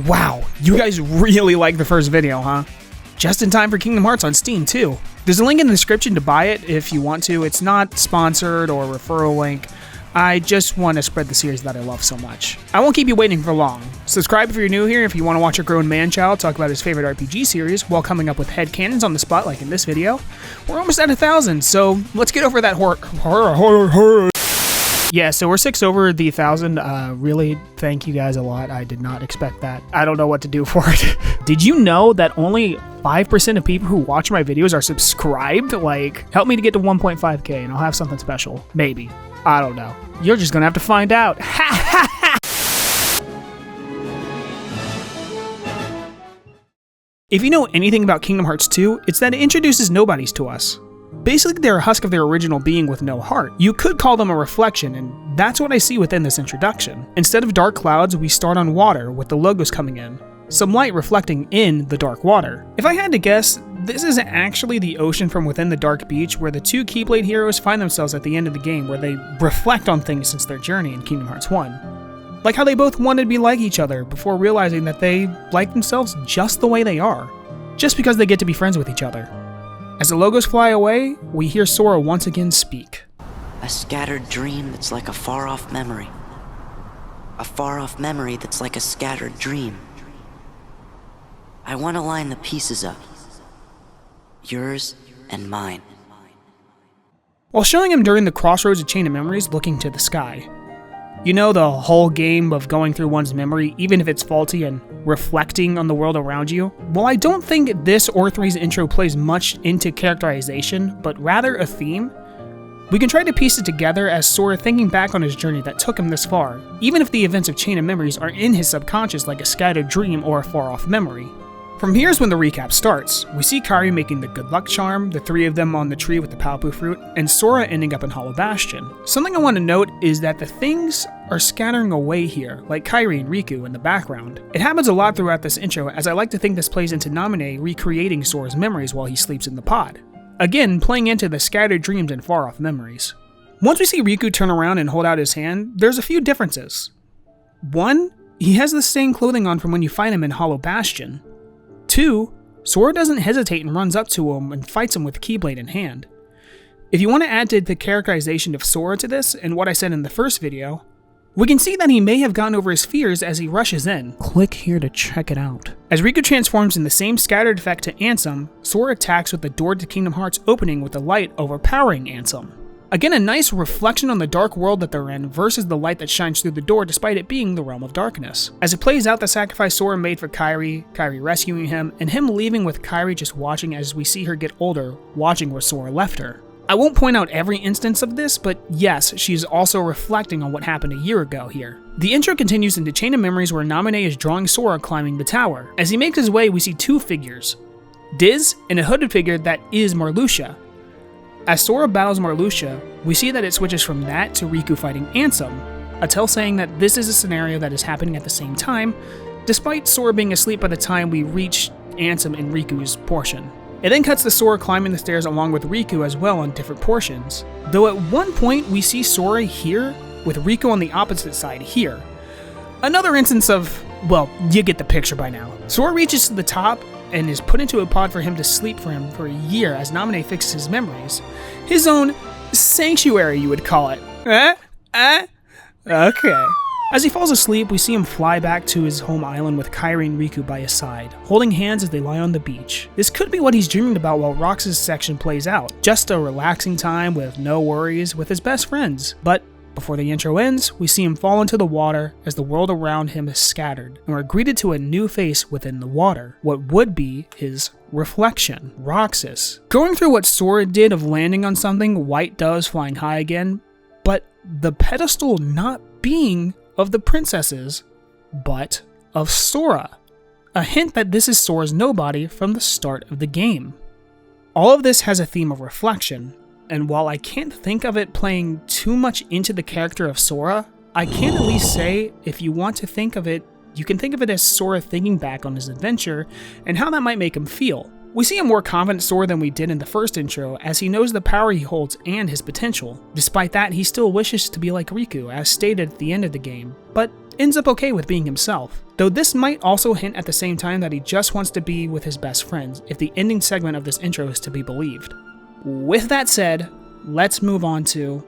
Wow, you guys really like the first video, huh? Just in time for Kingdom Hearts on Steam too. There's a link in the description to buy it if you want to. It's not sponsored or referral link. I just want to spread the series that I love so much. I won't keep you waiting for long. Subscribe if you're new here if you want to watch a grown man-child talk about his favorite RPG series while coming up with headcanons on the spot like in this video. We're almost at 1,000, so let's get over that horror. Yeah, so we're 6 over the 1,000. Really, thank you guys a lot. I did not expect that. I don't know what to do for it. Did you know that only 5% of people who watch my videos are subscribed? Like, help me to get to 1.5k and I'll have something special. Maybe. I don't know. You're just gonna have to find out. If you know anything about Kingdom Hearts 2, it's that it introduces nobodies to us. Basically, they're a husk of their original being with no heart. You could call them a reflection, and that's what I see within this introduction. Instead of dark clouds, we start on water, with the logos coming in. Some light reflecting in the dark water. If I had to guess, this is actually the ocean from within the dark beach where the two Keyblade heroes find themselves at the end of the game, where they reflect on things since their journey in Kingdom Hearts 1. Like how they both wanted to be like each other before realizing that they like themselves just the way they are, just because they get to be friends with each other. As the logos fly away, we hear Sora once again speak. A scattered dream that's like a far-off memory. A far-off memory that's like a scattered dream. I want to line the pieces up. Yours and mine. While showing him during the crossroads of Chain of Memories looking to the sky. You know, the whole game of going through one's memory, even if it's faulty, and reflecting on the world around you? Well, I don't think this or 3's intro plays much into characterization, but rather a theme. We can try to piece it together as Sora thinking back on his journey that took him this far, even if the events of Chain of Memories are in his subconscious like a scattered dream or a far-off memory. From here's when the recap starts. We see Kairi making the good luck charm, the three of them on the tree with the Palpu fruit, and Sora ending up in Hollow Bastion. Something I want to note is that the things are scattering away here, like Kairi and Riku in the background. It happens a lot throughout this intro, as I like to think this plays into Naminé recreating Sora's memories while he sleeps in the pod. Again, playing into the scattered dreams and far-off memories. Once we see Riku turn around and hold out his hand, there's a few differences. One, he has the same clothing on from when you fight him in Hollow Bastion. 2, Sora doesn't hesitate and runs up to him and fights him with Keyblade in hand. If you want to add to the characterization of Sora to this, and what I said in the first video, we can see that he may have gotten over his fears as he rushes in. Click here to check it out. As Riku transforms in the same scattered effect to Ansem, Sora attacks with the door to Kingdom Hearts opening with the light overpowering Ansem. Again, a nice reflection on the dark world that they're in versus the light that shines through the door despite it being the realm of darkness. As it plays out the sacrifice Sora made for Kairi, Kairi rescuing him, and him leaving with Kairi just watching as we see her get older, watching where Sora left her. I won't point out every instance of this, but yes, she is also reflecting on what happened a year ago here. The intro continues into Chain of Memories where Naminé is drawing Sora climbing the tower. As he makes his way, we see two figures. Diz, and a hooded figure that is Marluxia. As Sora battles Marluxia, we see that it switches from that to Riku fighting Ansem, a tell saying that this is a scenario that is happening at the same time, despite Sora being asleep by the time we reach Ansem and Riku's portion. It then cuts to Sora climbing the stairs along with Riku as well on different portions, though at one point we see Sora here with Riku on the opposite side here. Another instance of, well, you get the picture by now. Sora reaches to the top and is put into a pod for him to sleep for him for a year as Naminé fixes his memories. His own sanctuary, you would call it. Okay. As he falls asleep, we see him fly back to his home island with Kairi and Riku by his side, holding hands as they lie on the beach. This could be what he's dreaming about while Roxas' section plays out. Just a relaxing time with no worries with his best friends. But before the intro ends, we see him fall into the water as the world around him is scattered, and we're greeted to a new face within the water, what would be his reflection, Roxas. Going through what Sora did of landing on something, white doves flying high again, but the pedestal not being of the princesses, but of Sora. A hint that this is Sora's nobody from the start of the game. All of this has a theme of reflection, and while I can't think of it playing too much into the character of Sora, I can at least say, if you want to think of it, you can think of it as Sora thinking back on his adventure and how that might make him feel. We see a more confident Sora than we did in the first intro, as he knows the power he holds and his potential. Despite that, he still wishes to be like Riku, as stated at the end of the game, but ends up okay with being himself, though this might also hint at the same time that he just wants to be with his best friends if the ending segment of this intro is to be believed. With that said, let's move on to...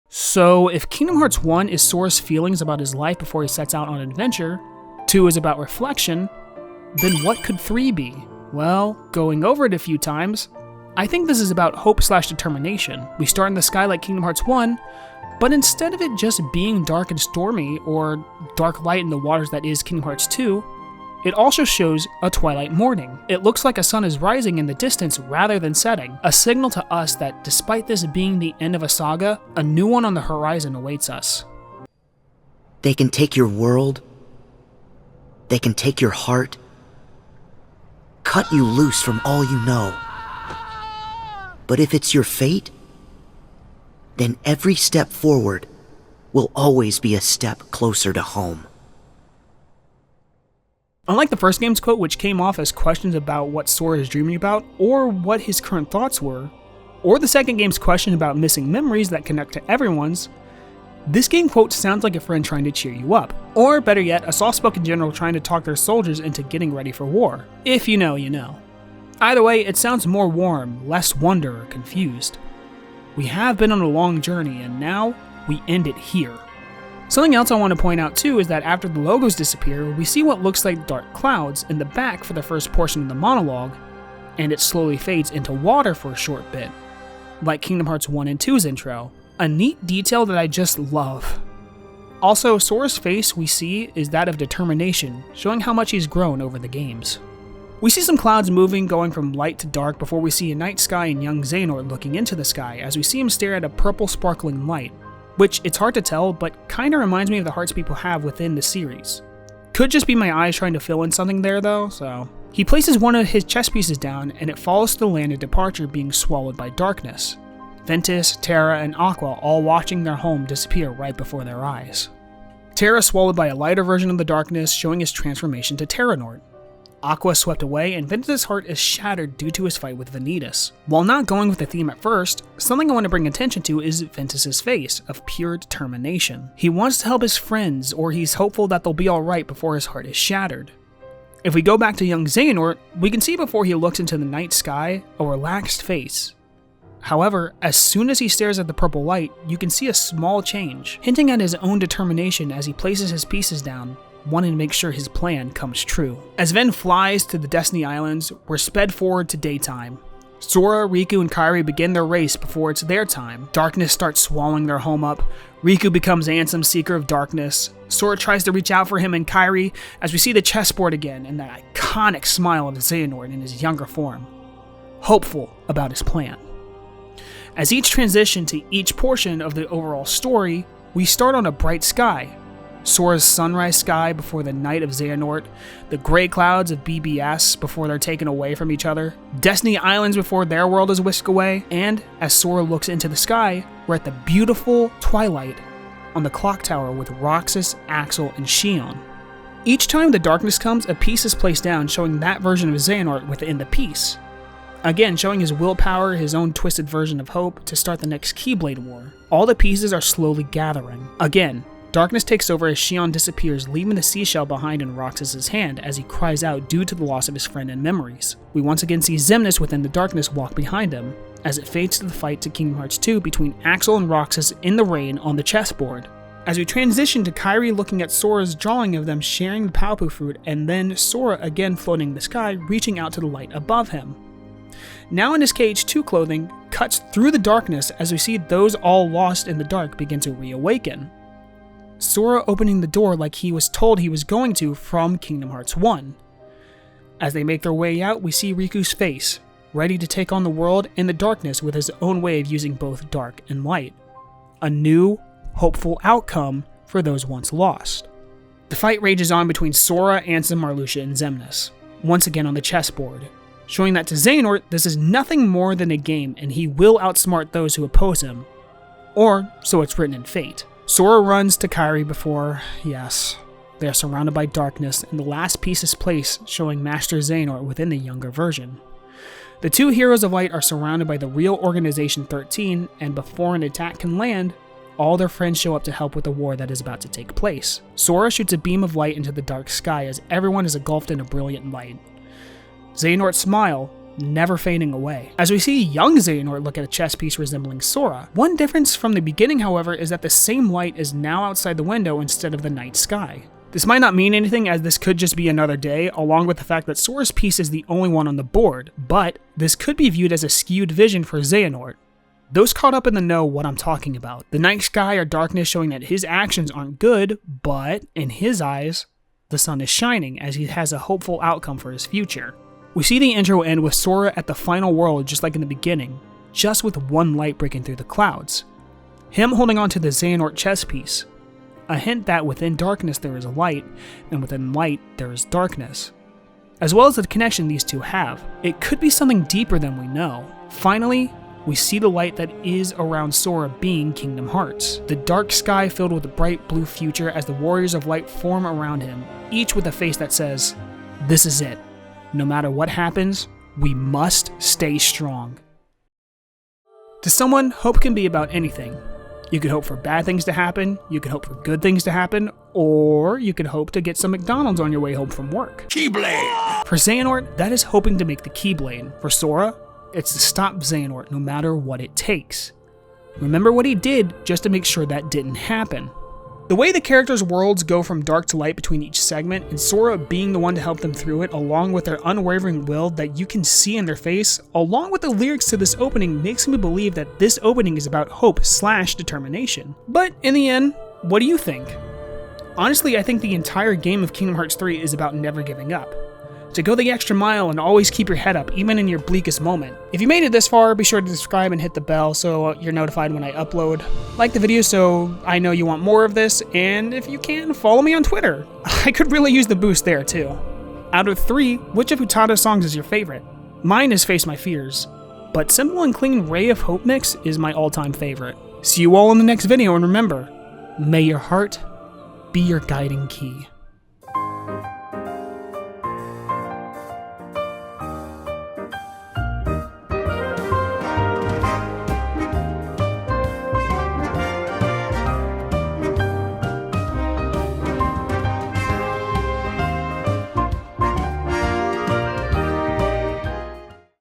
So, if Kingdom Hearts 1 is Sora's feelings about his life before he sets out on an adventure, 2 is about reflection, then what could 3 be? Well, going over it a few times, I think this is about hope/determination. We start in the sky like Kingdom Hearts 1, but instead of it just being dark and stormy, or dark light in the waters that is Kingdom Hearts 2, it also shows a twilight morning. It looks like a sun is rising in the distance rather than setting, a signal to us that despite this being the end of a saga, a new one on the horizon awaits us. They can take your world. They can take your heart. Cut you loose from all you know. But if it's your fate, then every step forward will always be a step closer to home. Unlike the first game's quote, which came off as questions about what Sora is dreaming about, or what his current thoughts were, or the second game's question about missing memories that connect to everyone's, this game quote sounds like a friend trying to cheer you up, or better yet, a soft-spoken general trying to talk their soldiers into getting ready for war. If you know, you know. Either way, it sounds more warm, less wonder or confused. We have been on a long journey, and now we end it here. Something else I want to point out too is that after the logos disappear, we see what looks like dark clouds in the back for the first portion of the monologue, and it slowly fades into water for a short bit, like Kingdom Hearts 1 and 2's intro. A neat detail that I just love. Also, Sora's face we see is that of determination, showing how much he's grown over the games. We see some clouds moving, going from light to dark before we see a night sky and young Xehanort looking into the sky as we see him stare at a purple sparkling light, which it's hard to tell, but kinda reminds me of the hearts people have within the series. Could just be my eyes trying to fill in something there though, so... He places one of his chess pieces down and it falls to the land of departure being swallowed by darkness. Ventus, Terra, and Aqua all watching their home disappear right before their eyes. Terra swallowed by a lighter version of the darkness, showing his transformation to Terranort. Aqua swept away, and Ventus' heart is shattered due to his fight with Vanitas. While not going with the theme at first, something I want to bring attention to is Ventus' face of pure determination. He wants to help his friends, or he's hopeful that they'll be alright before his heart is shattered. If we go back to young Xehanort, we can see before he looks into the night sky, a relaxed face. However, as soon as he stares at the purple light, you can see a small change, hinting at his own determination as he places his pieces down, wanting to make sure his plan comes true. As Ven flies to the Destiny Islands, we're sped forward to daytime. Sora, Riku, and Kairi begin their race before it's their time. Darkness starts swallowing their home up. Riku becomes Ansem's Seeker of Darkness. Sora tries to reach out for him and Kairi as we see the chessboard again and that iconic smile of Xehanort in his younger form, hopeful about his plan. As each transition to each portion of the overall story, we start on a bright sky. Sora's sunrise sky before the night of Xehanort, the gray clouds of BBS before they're taken away from each other, Destiny Islands before their world is whisked away, and as Sora looks into the sky, we're at the beautiful twilight on the clock tower with Roxas, Axel, and Xion. Each time the darkness comes, a piece is placed down showing that version of Xehanort within the piece. Again, showing his willpower, his own twisted version of hope to start the next Keyblade War. All the pieces are slowly gathering. Again, darkness takes over as Xion disappears, leaving the seashell behind in Roxas' hand as he cries out due to the loss of his friend and memories. We once again see Xemnas within the darkness walk behind him, as it fades to the fight to Kingdom Hearts 2 between Axel and Roxas in the rain on the chessboard. As we transition to Kairi looking at Sora's drawing of them sharing the Paopu fruit, and then Sora again floating in the sky, reaching out to the light above him. Now in his KH2 clothing, cuts through the darkness as we see those all lost in the dark begin to reawaken. Sora opening the door like he was told he was going to from Kingdom Hearts 1. As they make their way out, we see Riku's face, ready to take on the world in the darkness with his own way of using both dark and light. A new, hopeful outcome for those once lost. The fight rages on between Sora, Ansem, Marluxia, and Xemnas, once again on the chessboard, showing that to Xehanort this is nothing more than a game and he will outsmart those who oppose him, or so it's written in fate. Sora runs to Kairi before, yes, they are surrounded by darkness and the last piece is placed showing Master Xehanort within the younger version. The two heroes of light are surrounded by the real Organization 13, and before an attack can land, all their friends show up to help with the war that is about to take place. Sora shoots a beam of light into the dark sky as everyone is engulfed in a brilliant light. Xehanort's smile never fading away. As we see young Xehanort look at a chess piece resembling Sora. One difference from the beginning, however, is that the same light is now outside the window instead of the night sky. This might not mean anything, as this could just be another day, along with the fact that Sora's piece is the only one on the board, but this could be viewed as a skewed vision for Xehanort. Those caught up in the know what I'm talking about. The night sky or darkness showing that his actions aren't good, but in his eyes, the sun is shining as he has a hopeful outcome for his future. We see the intro end with Sora at the final world just like in the beginning, just with one light breaking through the clouds. Him holding onto the Xehanort chess piece. A hint that within darkness there is a light, and within light there is darkness. As well as the connection these two have. It could be something deeper than we know. Finally, we see the light that is around Sora being Kingdom Hearts. The dark sky filled with a bright blue future as the warriors of light form around him, each with a face that says, "This is it. No matter what happens, we must stay strong." To someone, hope can be about anything. You could hope for bad things to happen, you could hope for good things to happen, or you could hope to get some McDonald's on your way home from work. Keyblade! For Xehanort, that is hoping to make the Keyblade. For Sora, it's to stop Xehanort no matter what it takes. Remember what he did just to make sure that didn't happen. The way the characters' worlds go from dark to light between each segment, and Sora being the one to help them through it, along with their unwavering will that you can see in their face, along with the lyrics to this opening, makes me believe that this opening is about hope/determination. But in the end, what do you think? Honestly, I think the entire game of Kingdom Hearts 3 is about never giving up. To go the extra mile and always keep your head up, even in your bleakest moment. If you made it this far, be sure to subscribe and hit the bell so you're notified when I upload. Like the video so I know you want more of this, and if you can, follow me on Twitter. I could really use the boost there too. Out of 3, which of Utada's songs is your favorite? Mine is Face My Fears, but Simple and Clean Ray of Hope Mix is my all-time favorite. See you all in the next video, and remember, may your heart be your guiding key.